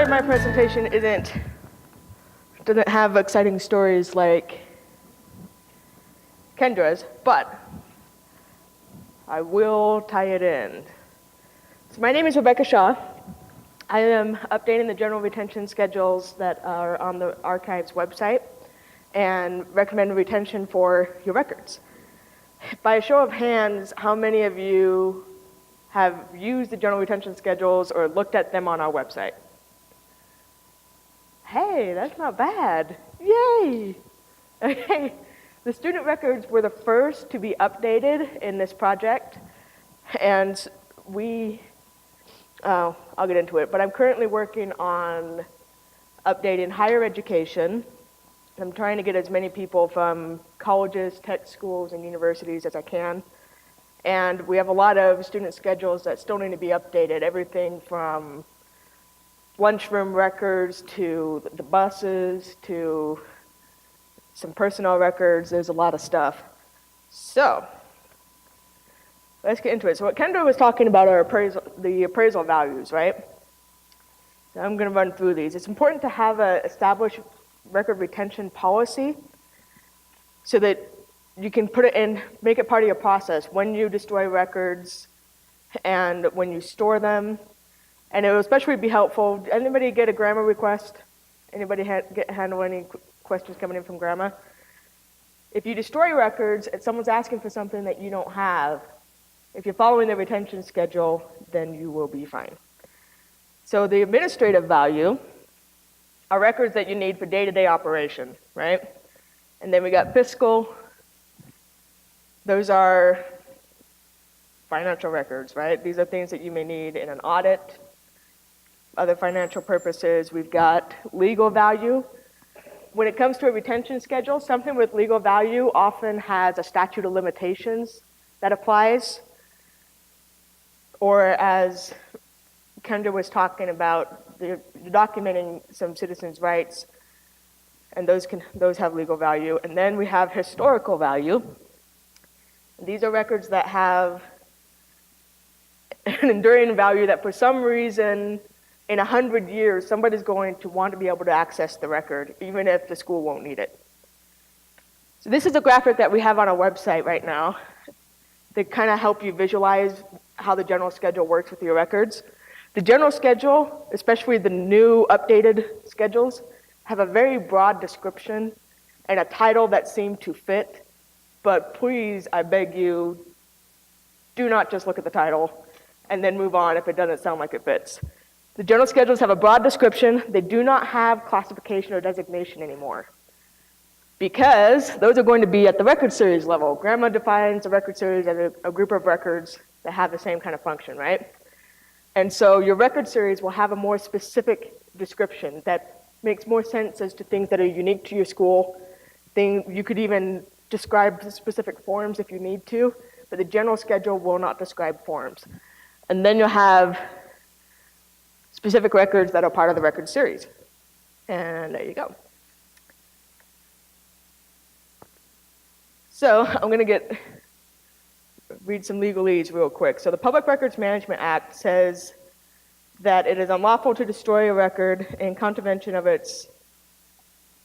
of my presentation doesn't have exciting stories like Kendra's, but I will tie it in. So my name is Rebekkah Shaw. I am updating the general retention schedules that are on the archives website and recommend retention for your records. By a show of hands, how many of you have used the general retention schedules or looked at them on our website? Hey, that's not bad. Yay! Okay, the student records were the first to be updated in this project, and I'll get into it, but I'm currently working on updating higher education. I'm trying to get as many people from colleges, tech schools, and universities as I can. And we have a lot of student schedules that still need to be updated, everything from lunchroom records to the buses to some personnel records. There's a lot of stuff. So let's get into it. So what Kendra was talking about are the appraisal values, right? So I'm going to run through these. It's important to have an established record retention policy so that you can put it in, make it part of your process when you destroy records and when you store them. And it will especially be helpful. Anybody get a grammar request? Anybody handle any questions coming in from grammar? If you destroy records and someone's asking for something that you don't have, if you're following the retention schedule, then you will be fine. So the administrative value are records that you need for day-to-day operation, right? And then we got fiscal. Those are financial records, right? These are things that you may need in an audit, other financial purposes. We've got legal value. When it comes to a retention schedule, something with legal value often has a statute of limitations that applies. Or as Kendra was talking about, you're documenting some citizens' rights, and those have legal value. And then we have historical value. These are records that have an enduring value that for some reason in 100 years, somebody's going to want to be able to access the record, even if the school won't need it. So this is a graphic that we have on our website right now that kind of help you visualize how the general schedule works with your records. The general schedule, especially the new updated schedules, have a very broad description and a title that seem to fit, but please, I beg you, do not just look at the title and then move on if it doesn't sound like it fits. The general schedules have a broad description. They do not have classification or designation anymore because those are going to be at the record series level. Grandma defines a record series as a group of records that have the same kind of function, right? And so your record series will have a more specific description that makes more sense as to things that are unique to your school. You could even describe specific forms if you need to, but the general schedule will not describe forms. And then you'll have specific records that are part of the record series. And there you go. So I'm going to read some legalese real quick. So the Public Records Management Act says that it is unlawful to destroy a record in contravention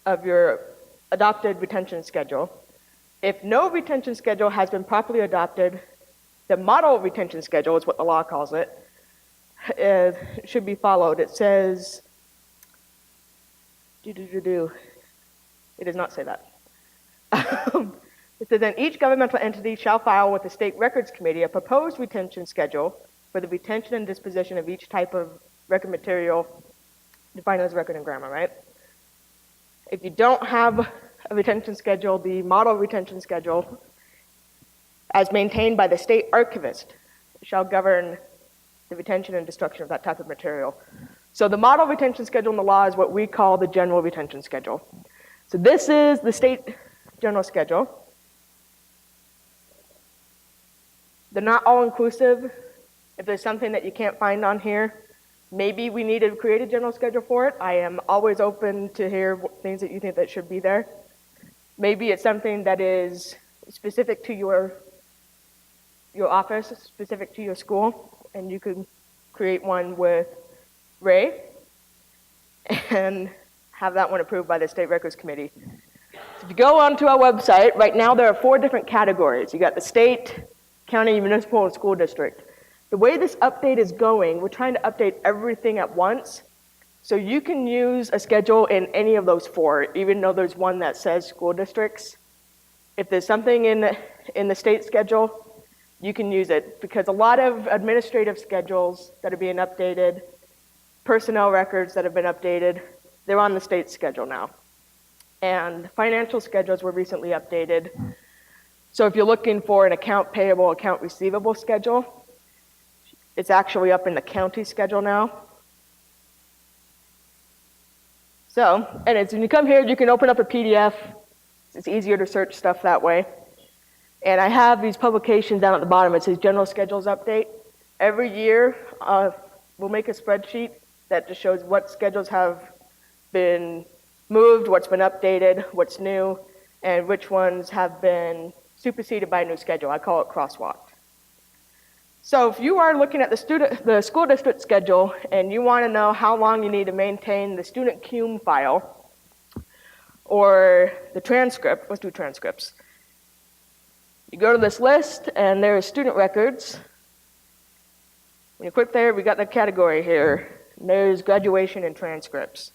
of your adopted retention schedule. If no retention schedule has been properly adopted, the model retention schedule is what the law calls it, should be followed. It says, it does not say that. It says, then each governmental entity shall file with the State Records Committee a proposed retention schedule for the retention and disposition of each type of record material defined as record and grammar, right? If you don't have a retention schedule, the model retention schedule, as maintained by the state archivist, shall govern the retention and destruction of that type of material. So the model retention schedule in the law is what we call the general retention schedule. So this is the state general schedule. They're not all inclusive. If there's something that you can't find on here, maybe we need to create a general schedule for it. I am always open to hear things that you think that should be there. Maybe it's something that is specific to your office, specific to your school, and you could create one with Ray. and have that one approved by the State Records Committee. So if you go onto our website, right now there are 4 different categories. You got the state, county, municipal, and school district. The way this update is going, we're trying to update everything at once. So you can use a schedule in any of those 4, even though there's one that says school districts. If there's something in the state schedule, you can use it, because a lot of administrative schedules that are being updated, personnel records that have been updated, they're on the state schedule now. And financial schedules were recently updated. So if you're looking for an account payable, account receivable schedule, it's actually up in the county schedule now. So, and when you come here, you can open up a PDF. It's easier to search stuff that way. And I have these publications down at the bottom. It says General Schedules Update. Every year, we'll make a spreadsheet that just shows what schedules have been moved, what's been updated, what's new, and which ones have been superseded by a new schedule. I call it crosswalked. So if you are looking at the school district schedule and you want to know how long you need to maintain the student cum file or the transcript, let's do transcripts. You go to this list, and there's student records. When you click there, we got the category here. There's graduation and transcripts.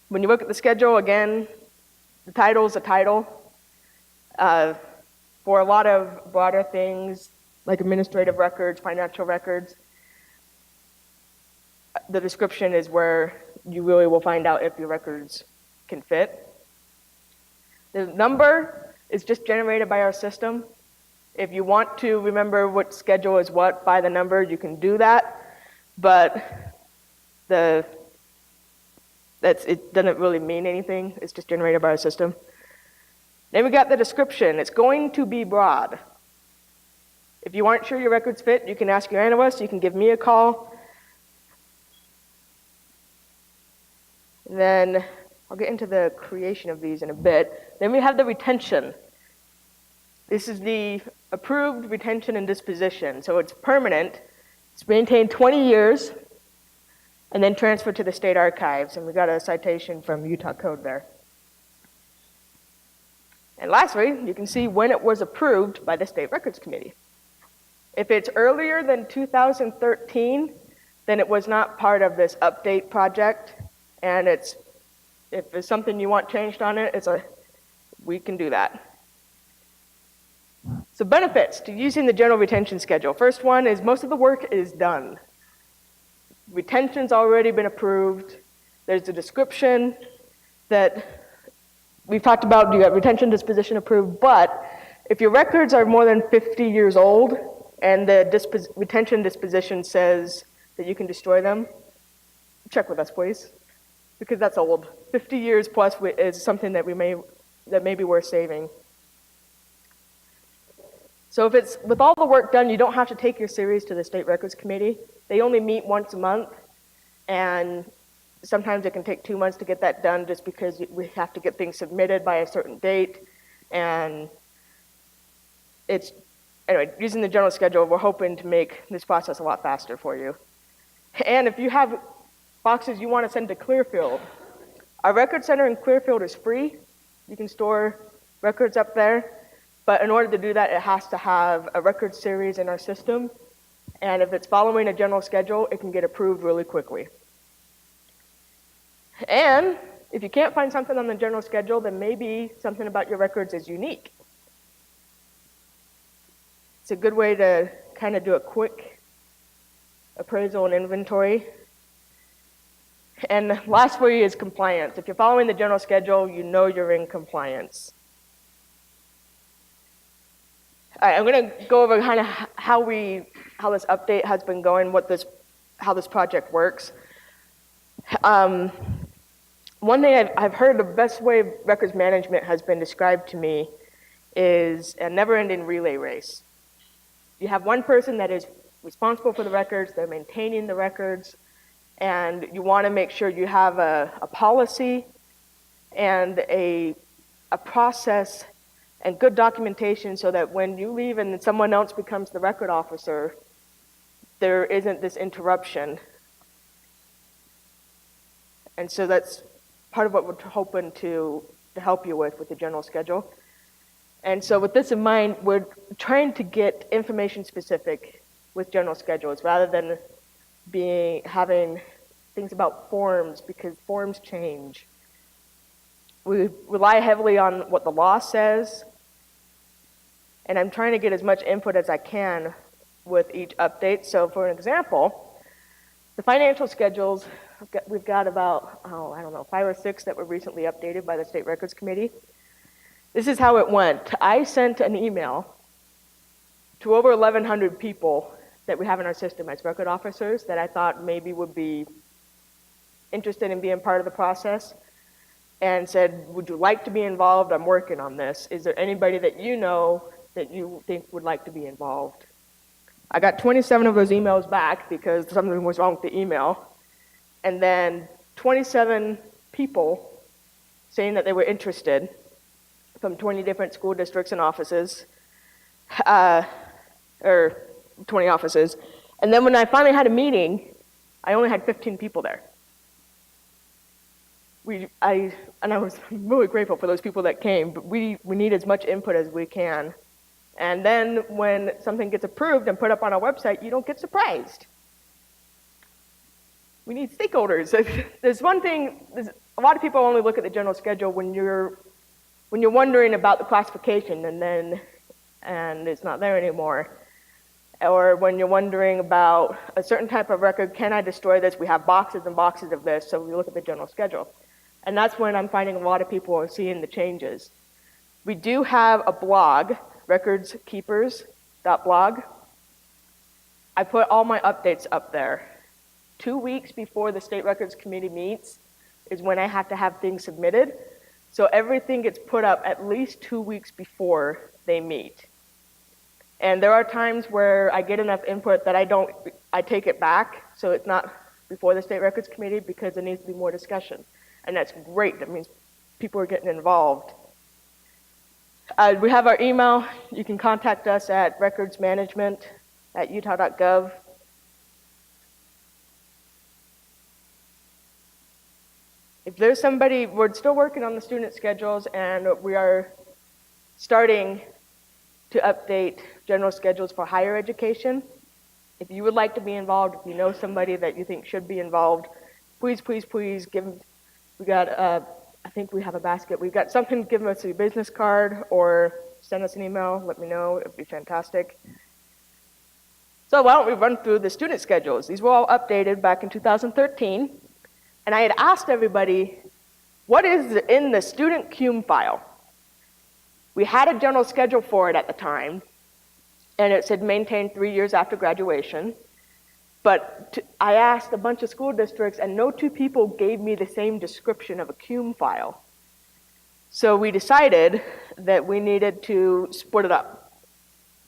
When you look at the schedule, again, the title is a title. For a lot of broader things, like administrative records, financial records, the description is where you really will find out if your records can fit. The number is just generated by our system. If you want to remember what schedule is what by the number, you can do that, but it doesn't really mean anything. It's just generated by our system. Then we got the description. It's going to be broad. If you aren't sure your records fit, you can ask your analyst, you can give me a call. And then I'll get into the creation of these in a bit. Then we have the retention. This is the approved retention and disposition. So it's permanent. It's maintained 20 years and then transferred to the state archives. And we got a citation from Utah Code there. And lastly, you can see when it was approved by the State Records Committee. If it's earlier than 2013, then it was not part of this update project. And if there's something you want changed on it, we can do that. So benefits to using the general retention schedule. First one is most of the work is done. Retention's already been approved. There's a description that we've talked about, you got retention disposition approved, but if your records are more than 50 years old and the retention disposition says that you can destroy them, check with us, please, because that's old. 50 years plus is something that may be worth saving. So if it's with all the work done, you don't have to take your series to the State Records Committee. They only meet once a month, and sometimes it can take 2 months to get that done just because we have to get things submitted by a certain date. And anyway, using the general schedule, we're hoping to make this process a lot faster for you. And if you have boxes you want to send to Clearfield, our record center in Clearfield is free. You can store records up there. But in order to do that, it has to have a record series in our system. And if it's following a general schedule, it can get approved really quickly. And if you can't find something on the general schedule, then maybe something about your records is unique. It's a good way to kind of do a quick appraisal and inventory. And lastly is compliance. If you're following the general schedule, you know you're in compliance. All right, I'm going to go over kind of how this update has been going, how this project works. One thing I've heard the best way records management has been described to me is a never-ending relay race. You have one person that is responsible for the records, they're maintaining the records, and you want to make sure you have a policy and a process and good documentation so that when you leave and someone else becomes the record officer, there isn't this interruption. And so that's part of what we're hoping to help you with the general schedule. And so with this in mind, we're trying to get information specific with general schedules rather than having things about forms, because forms change. We rely heavily on what the law says, and I'm trying to get as much input as I can with each update. So for an example, the financial schedules, we've got about, 5 or 6 that were recently updated by the State Records Committee. This is how it went. I sent an email to over 1,100 people that we have in our system as record officers that I thought maybe would be interested in being part of the process, and said, would you like to be involved? I'm working on this. Is there anybody that you know that you think would like to be involved? I got 27 of those emails back because something was wrong with the email. And then 27 people saying that they were interested from 20 different school districts and offices, or 20 offices. And then when I finally had a meeting, I only had 15 people there. I was really grateful for those people that came, but we need as much input as we can. And then when something gets approved and put up on our website, you don't get surprised. We need stakeholders. There's one thing, a lot of people only look at the general schedule when you're wondering about the classification and it's not there anymore. Or when you're wondering about a certain type of record, can I destroy this? We have boxes and boxes of this, so we look at the general schedule. And that's when I'm finding a lot of people are seeing the changes. We do have a blog, recordskeepers.blog. I put all my updates up there. 2 weeks before the State Records Committee meets is when I have to have things submitted. So everything gets put up at least 2 weeks before they meet. And there are times where I get enough input that I take it back, so it's not before the State Records Committee because there needs to be more discussion. And that's great. That means people are getting involved. We have our email. You can contact us at recordsmanagement@utah.gov. If there's somebody, we're still working on the student schedules, and we are starting to update general schedules for higher education. If you would like to be involved, if you know somebody that you think should be involved, please give them. We got, I think we have a basket. We've got something, give us a business card or send us an email, let me know, it'd be fantastic. So why don't we run through the student schedules? These were all updated back in 2013. And I had asked everybody, what is in the student CUME file? We had a general schedule for it at the time, and it said maintained 3 years after graduation. But I asked a bunch of school districts, and no 2 people gave me the same description of a CUME file. So we decided that we needed to split it up.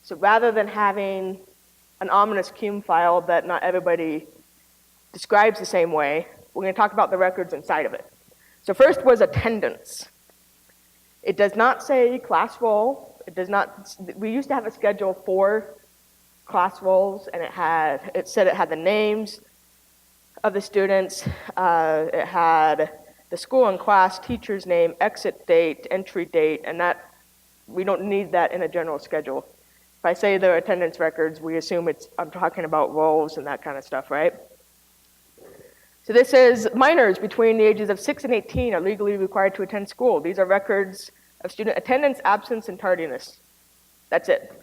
So rather than having an ominous CUME file that not everybody describes the same way, we're going to talk about the records inside of it. So first was attendance. It does not say class roll. It does not. We used to have a schedule for class rolls, and it said it had the names of the students, it had the school and class, teacher's name, exit date, entry date, and that we don't need that in a general schedule. If I say they're attendance records, we assume I'm talking about rolls and that kind of stuff, right? So this says minors between the ages of 6 and 18 are legally required to attend school. These are records of student attendance, absence, and tardiness. That's it.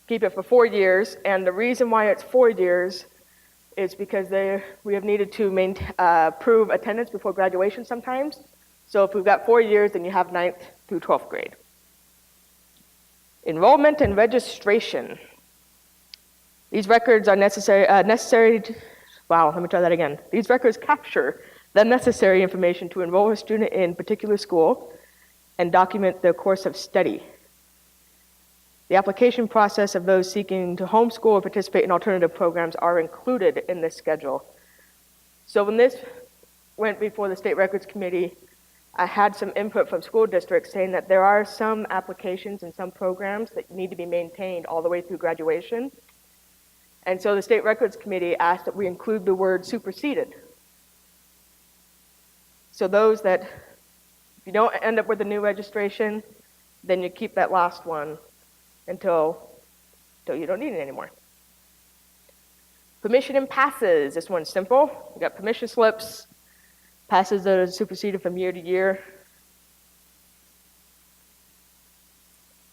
Keep it for 4 years, and the reason why it's 4 years is because we have needed to prove attendance before graduation sometimes. So if we've got 4 years, then you have 9th through 12th grade. Enrollment and registration. These records are necessary let me try that again. These records capture the necessary information to enroll a student in particular school and document their course of study. The application process of those seeking to homeschool or participate in alternative programs are included in this schedule. So when this went before the State Records Committee, I had some input from school districts saying that there are some applications and some programs that need to be maintained all the way through graduation. And so the State Records Committee asked that we include the word superseded. So those that, if you don't end up with a new registration, then you keep that last one until you don't need it anymore. Permission and passes. This one's simple. We got permission slips, passes that are superseded from year to year.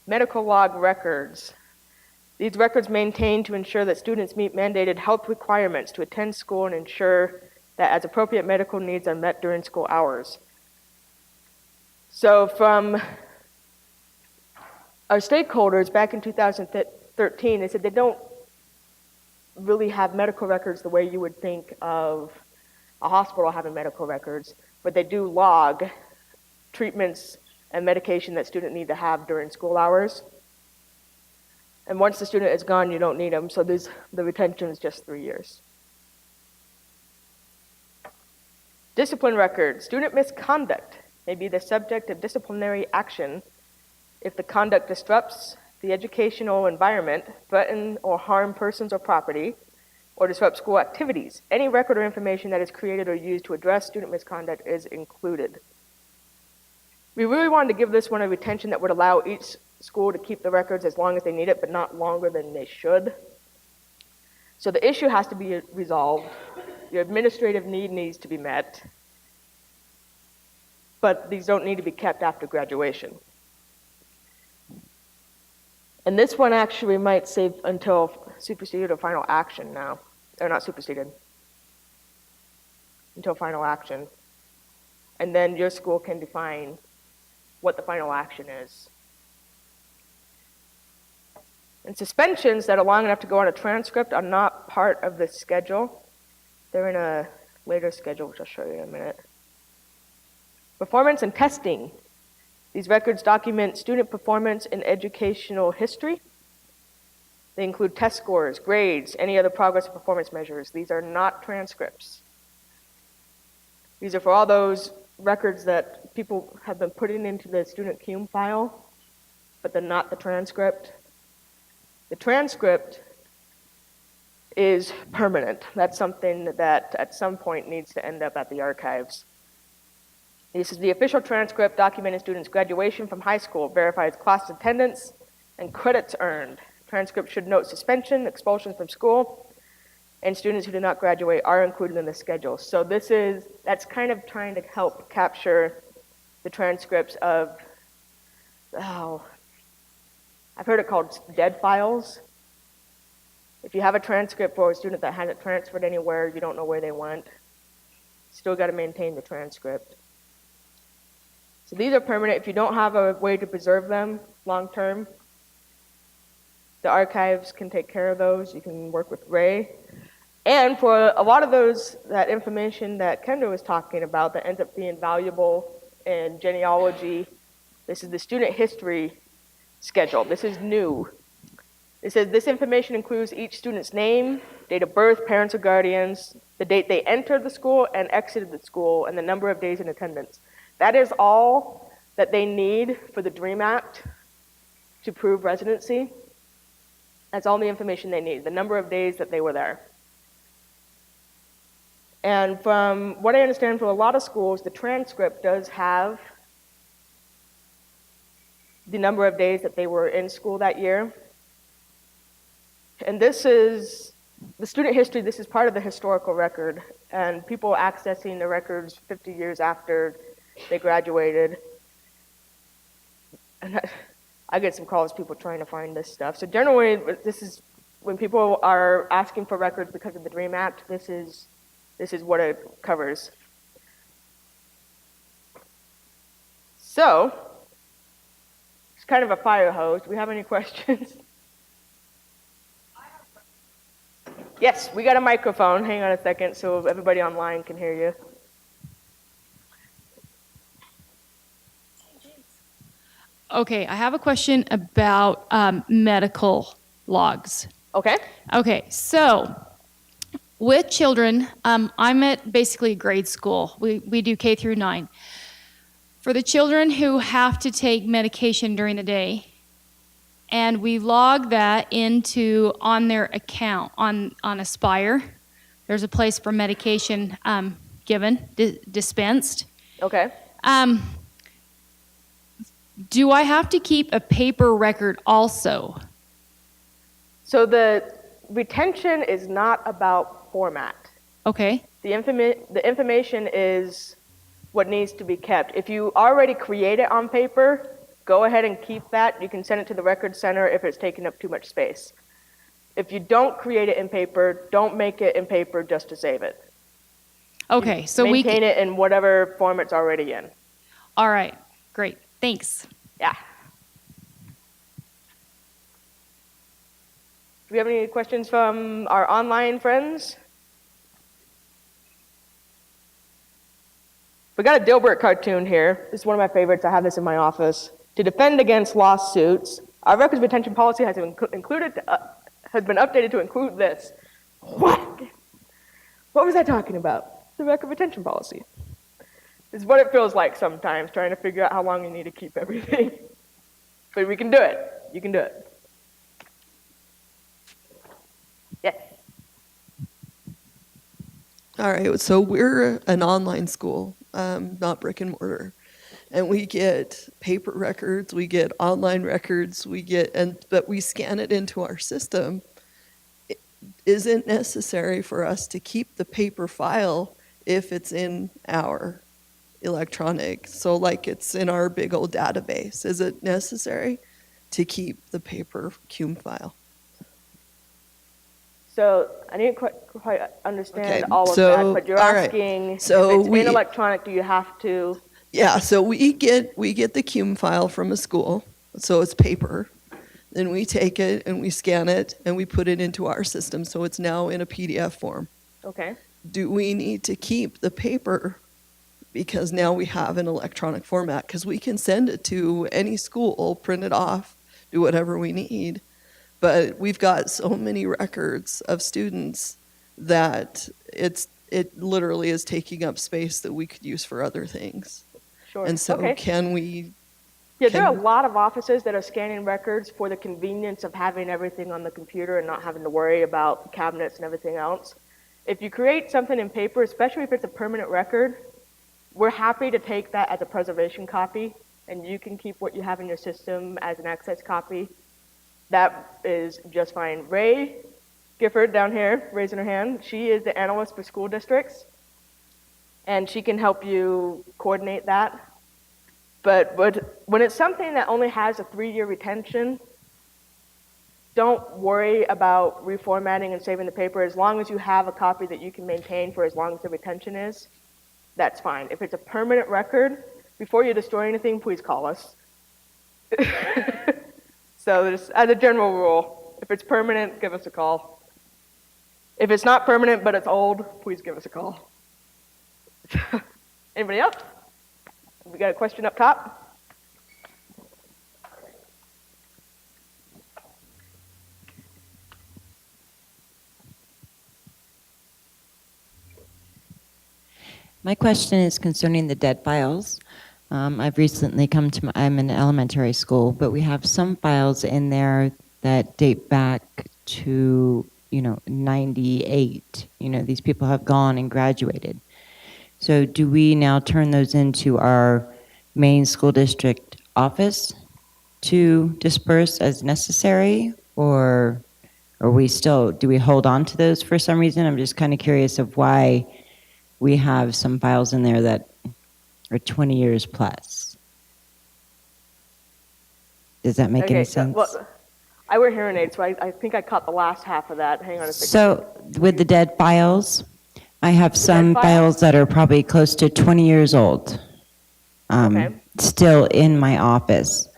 Medical log records. These records maintained to ensure that students meet mandated health requirements to attend school and ensure that as appropriate medical needs are met during school hours. So from our stakeholders back in 2013, they said they don't really have medical records the way you would think of a hospital having medical records, but they do log treatments and medication that students need to have during school hours. And once the student is gone, you don't need them, so the retention is just 3 years. Discipline records. Student misconduct may be the subject of disciplinary action if the conduct disrupts the educational environment, threaten or harm persons or property, or disrupt school activities. Any record or information that is created or used to address student misconduct is included. We really wanted to give this one a retention that would allow each school to keep the records as long as they need it, but not longer than they should. So the issue has to be resolved. Your administrative need needs to be met, but these don't need to be kept after graduation. And this one actually might save until superseded or final action now. Or not superseded. Until final action. And then your school can define what the final action is. And suspensions that are long enough to go on a transcript are not part of the schedule. They're in a later schedule, which I'll show you in a minute. Performance and testing. These records document student performance in educational history. They include test scores, grades, any other progress or performance measures. These are not transcripts. These are for all those records that people have been putting into the student cum file, but they're not the transcript. The transcript is permanent. That's something that at some point needs to end up at the archives. This is the official transcript documenting students' graduation from high school, verifies class attendance, and credits earned. Transcript should note suspension, expulsion from school, and students who do not graduate are included in the schedule. So that's kind of trying to help capture the transcripts of, I've heard it called dead files. If you have a transcript for a student that hasn't transferred anywhere, you don't know where they went, still got to maintain the transcript. So these are permanent. If you don't have a way to preserve them long term, the archives can take care of those. You can work with Ray. And for a lot of that information that Kendra was talking about that ends up being valuable in genealogy, this is the student history schedule. This is new. It says this information includes each student's name, date of birth, parents or guardians, the date they entered the school and exited the school, and the number of days in attendance. That is all that they need for the DREAM Act to prove residency. That's all the information they need, the number of days that they were there. And from what I understand, for a lot of schools, the transcript does have the number of days that they were in school that year. And this is the student history. This is part of the historical record, and people accessing the records 50 years after they graduated. And I get some calls, people trying to find this stuff. So generally, this is when people are asking for records because of the DREAM Act, this is what it covers. So, it's kind of a fire hose. Do we have any questions? Yes, we got a microphone. Hang on a second so everybody online can hear you. Okay, I have a question about medical logs. Okay. Okay, so with children, I'm at basically grade school. We do K through 9. For the children who have to take medication during the day, and we log that on their account on Aspire. There's a place for medication given, dispensed. Okay. Do I have to keep a paper record also? So the retention is not about format. Okay. The information is what needs to be kept. If you already create it on paper, go ahead and keep that. You can send it to the record center if it's taking up too much space. If you don't create it in paper, don't make it in paper just to save it. Okay, so Maintain it in whatever form it's already in. All right, great, thanks. Yeah. Do we have any questions from our online friends? We got a Dilbert cartoon here. This is one of my favorites. I have this in my office. To defend against lawsuits, our records retention policy has been updated to include this. What? What was I talking about? The record retention policy. It's what it feels like sometimes, trying to figure out how long you need to keep everything. But we can do it. You can do it. Yes. All right, so we're an online school, not brick and mortar. And we get paper records, we get online records, but we scan it into our system. It isn't necessary for us to keep the paper file if it's in our electronic. So like it's in our big old database. Is it necessary to keep the paper CUME file? So I didn't quite understand Okay, all of so- that, but you're all right. asking So if it's we- in electronic, do you have to? Yeah, so we get the CUME file from a school, so it's paper. Then we take it and we scan it and we put it into our system, so it's now in a PDF form. Okay. Do we need to keep the paper because now we have an electronic format? Because we can send it to any school, print it off, do whatever we need. But we've got so many records of students that it literally is taking up space that we could use for other things. Sure. And so okay. can we? Yeah, there are a lot of offices that are scanning records for the convenience of having everything on the computer and not having to worry about cabinets and everything else. If you create something in paper, especially if it's a permanent record, we're happy to take that as a preservation copy, and you can keep what you have in your system as an access copy. That is just fine. Ray Gifford down here, raising her hand, she is the analyst for school districts, and she can help you coordinate that. But when it's something that only has a 3-year retention, don't worry about reformatting and saving the paper. As long as you have a copy that you can maintain for as long as the retention is, that's fine. If it's a permanent record, before you destroy anything, please call us. So just as a general rule, if it's permanent, give us a call. If it's not permanent but it's old, please give us a call. Anybody else? We got a question up top? My question is concerning the dead files. I've recently I'm in elementary school, but we have some files in there that date back to, 98. These people have gone and graduated. So do we now turn those into our main school district office to disperse as necessary, or do we hold on to those for some reason? I'm just kind of curious of why we have some files in there that are 20 years plus. Does that make any sense? Well, I wear hearing aids, so I think I caught the last half of that. Hang on a second. So with the dead files, I have some files that are probably close to 20 years old, Okay. still in my office.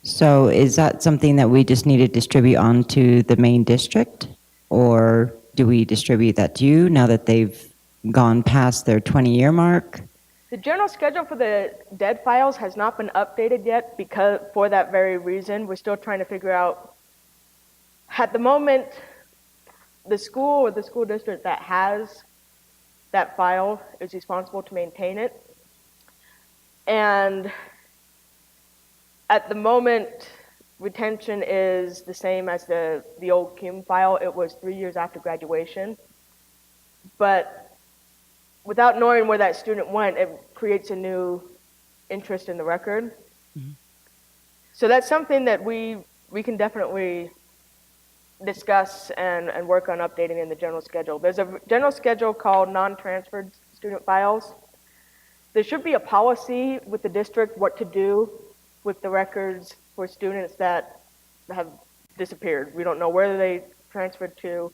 So is that something that we just need to distribute onto the main district? Or do we distribute that to you now that they've gone past their 20-year mark? The general schedule for the dead files has not been updated yet because for that very reason. We're still trying to figure out. At the moment, the school or the school district that has that file is responsible to maintain it. And at the moment, retention is the same as the old CUME file. It was 3 years after graduation. But without knowing where that student went, it creates a new interest in the record. So that's something that we can definitely discuss and work on updating in the general schedule. There's a general schedule called non-transferred student files. There should be a policy with the district what to do with the records for students that have disappeared. We don't know where they transferred to,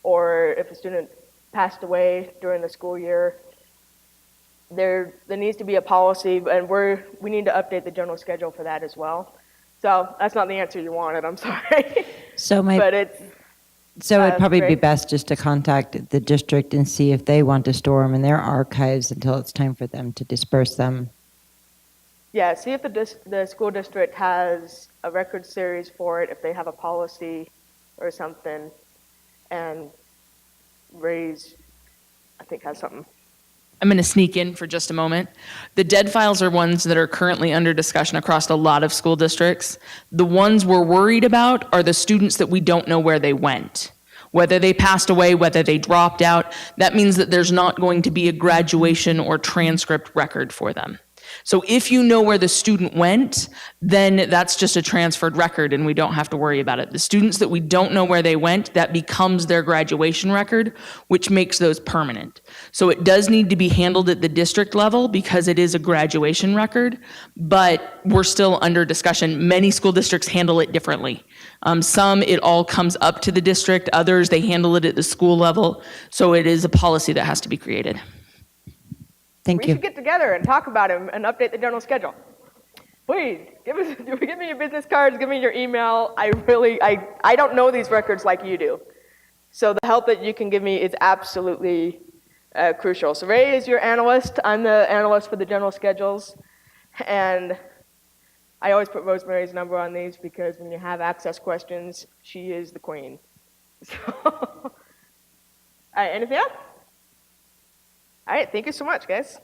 or if a student passed away during the school year. There needs to be a policy, and we need to update the general schedule for that as well. So that's not the answer you wanted, I'm sorry. So But it's, it'd probably be great. best just to contact the district and see if they want to store them in their archives until it's time for them to disperse them. yeah, see if the school district has a record series for it, if they have a policy or something, and Ray's, I think, has something. I'm going to sneak in for just a moment. The dead files are ones that are currently under discussion across a lot of school districts. The ones we're worried about are the students that we don't know where they went. Whether they passed away, whether they dropped out, that means that there's not going to be a graduation or transcript record for them. So if you know where the student went, then that's just a transferred record and we don't have to worry about it. The students that we don't know where they went, that becomes their graduation record, which makes those permanent. So it does need to be handled at the district level because it is a graduation record, but we're still under discussion. Many school districts handle it differently. Some, it all comes up to the district. Others, they handle it at the school level. So it is a policy that has to be created. Thank We you. should get together and talk about it and update the general schedule. Please, give me your business cards, give me your email. I don't know these records like you do. So the help that you can give me is absolutely crucial. So Ray is your analyst. I'm the analyst for the general schedules. And I always put Rosemary's number on these because when you have access questions, she is the queen. So, all right, anything else? All right, thank you so much, guys.